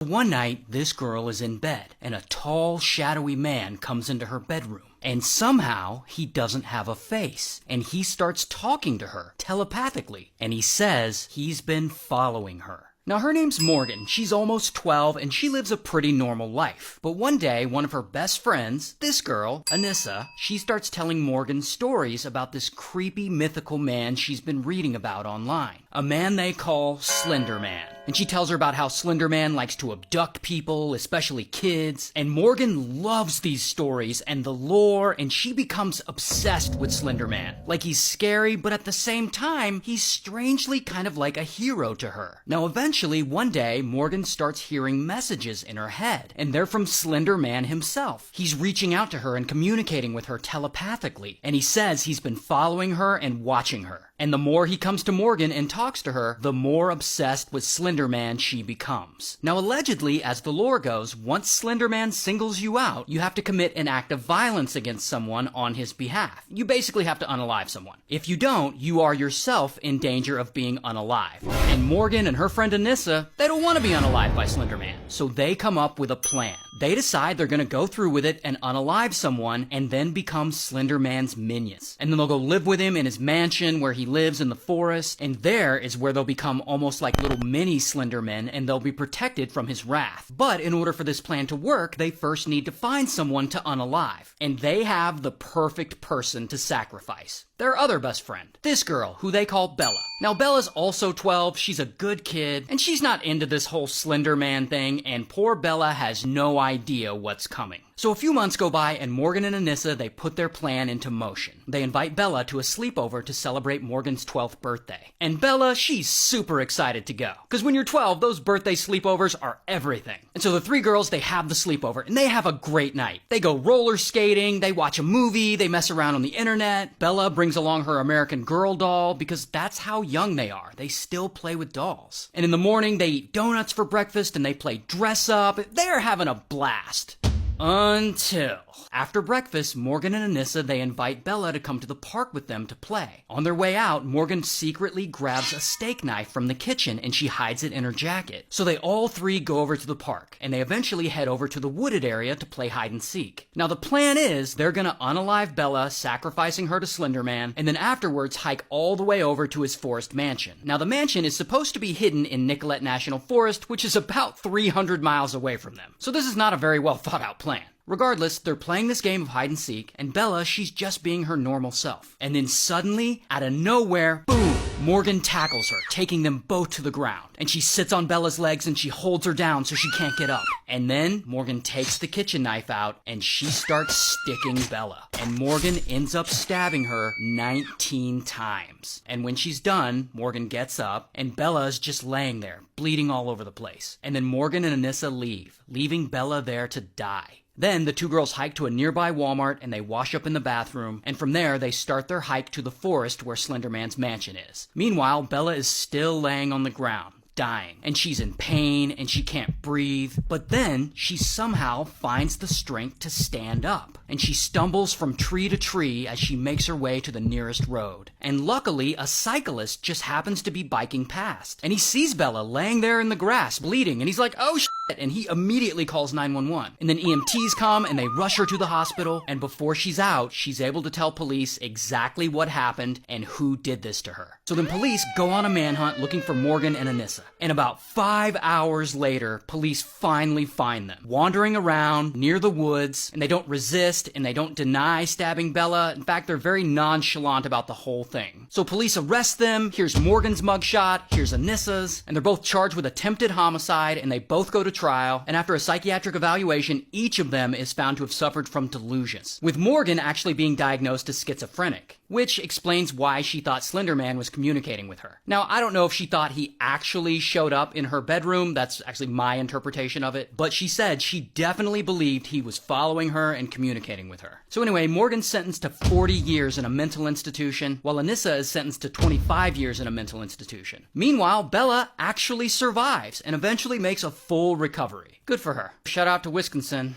One night, this girl is in bed, and a tall, shadowy man comes into her bedroom. And somehow, he doesn't have a face, and he starts talking to her telepathically, and he says he's been following her. Now, her name's Morgan. She's almost 12, and she lives a pretty normal life. But one day, one of her best friends, this girl, Anissa, she starts telling Morgan stories about this creepy mythical man she's been reading about online. A man they call Slender Man. And she tells her about how Slender Man likes to abduct people, especially kids. And Morgan loves these stories and the lore, and she becomes obsessed with Slender Man. Like he's scary, but at the same time, he's strangely kind of like a hero to her. Now, eventually, one day, Morgan starts hearing messages in her head, and they're from Slender Man himself. He's reaching out to her and communicating with her telepathically, and he says he's been following her and watching her. And the more he comes to Morgan and talks to her, the more obsessed with Slender Man she becomes. Now, allegedly, as the lore goes, once Slender Man singles you out, you have to commit an act of violence against someone on his behalf. You basically have to unalive someone. If you don't, you are yourself in danger of being unalived. And Morgan and her friend Anissa, they don't want to be unalived by Slender Man. So they come up with a plan. They decide they're going to go through with it and unalive someone and then become Slender Man's minions. And then they'll go live with him in his mansion where he lives in the forest. And there is where they'll become almost like little mini Slender Men, and they'll be protected from his wrath. But in order for this plan to work, they first need to find someone to unalive. And they have the perfect person to sacrifice. Their other best friend. This girl, who they call Bella. Now, Bella's also 12, she's a good kid, and she's not into this whole Slender Man thing, and poor Bella has no idea what's coming. So a few months go by, and Morgan and Anissa, they put their plan into motion. They invite Bella to a sleepover to celebrate Morgan's 12th birthday. And Bella, she's super excited to go. Because when you're 12, those birthday sleepovers are everything. And so the three girls, they have the sleepover, and they have a great night. They go roller skating, they watch a movie, they mess around on the internet. Bella brings along her American Girl doll, because that's how young they are. They still play with dolls. And in the morning, they eat donuts for breakfast, and they play dress up. They're having a blast. Until, after breakfast, Morgan and Anissa, they invite Bella to come to the park with them to play. On their way out, Morgan secretly grabs a steak knife from the kitchen and she hides it in her jacket. So they all three go over to the park, and they eventually head over to the wooded area to play hide and seek. Now the plan is, they're gonna unalive Bella, sacrificing her to Slender Man, and then afterwards hike all the way over to his forest mansion. Now the mansion is supposed to be hidden in Nicolet National Forest, which is about 300 miles away from them. So this is not a very well thought out plan. Regardless, they're playing this game of hide and seek, and Bella, she's just being her normal self. And then suddenly, out of nowhere, boom, Morgan tackles her, taking them both to the ground. And she sits on Bella's legs and she holds her down so she can't get up. And then Morgan takes the kitchen knife out and she starts sticking Bella. And Morgan ends up stabbing her 19 times. And when she's done, Morgan gets up and Bella's just laying there, bleeding all over the place. And then Morgan and Anissa leave, leaving Bella there to die. Then the two girls hike to a nearby Walmart and they wash up in the bathroom, and from there they start their hike to the forest where Slender Man's mansion is. Meanwhile, Bella is still laying on the ground, dying, and she's in pain and she can't breathe. But then she somehow finds the strength to stand up, and she stumbles from tree to tree as she makes her way to the nearest road. And luckily, a cyclist just happens to be biking past, and he sees Bella laying there in the grass bleeding, and he's like, oh shit, and he immediately calls 911. And then EMTs come and they rush her to the hospital, and before she's out, she's able to tell police exactly what happened and who did this to her. So then police go on a manhunt looking for Morgan and Anissa. And about 5 hours later, police finally find them, wandering around near the woods, and they don't resist and they don't deny stabbing Bella. In fact, they're very nonchalant about the whole thing. So police arrest them. Here's Morgan's mugshot, here's Anissa's, and they're both charged with attempted homicide, and they both go to trial. And after a psychiatric evaluation, each of them is found to have suffered from delusions, with Morgan actually being diagnosed as schizophrenic, which explains why she thought Slender Man was communicating with her. Now, I don't know if she thought he actually showed up in her bedroom. That's actually my interpretation of it. But she said she definitely believed he was following her and communicating with her. So anyway, Morgan's sentenced to 40 years in a mental institution, while Anissa is sentenced to 25 years in a mental institution. Meanwhile, Bella actually survives and eventually makes a full recovery. Good for her. Shout out to Wisconsin.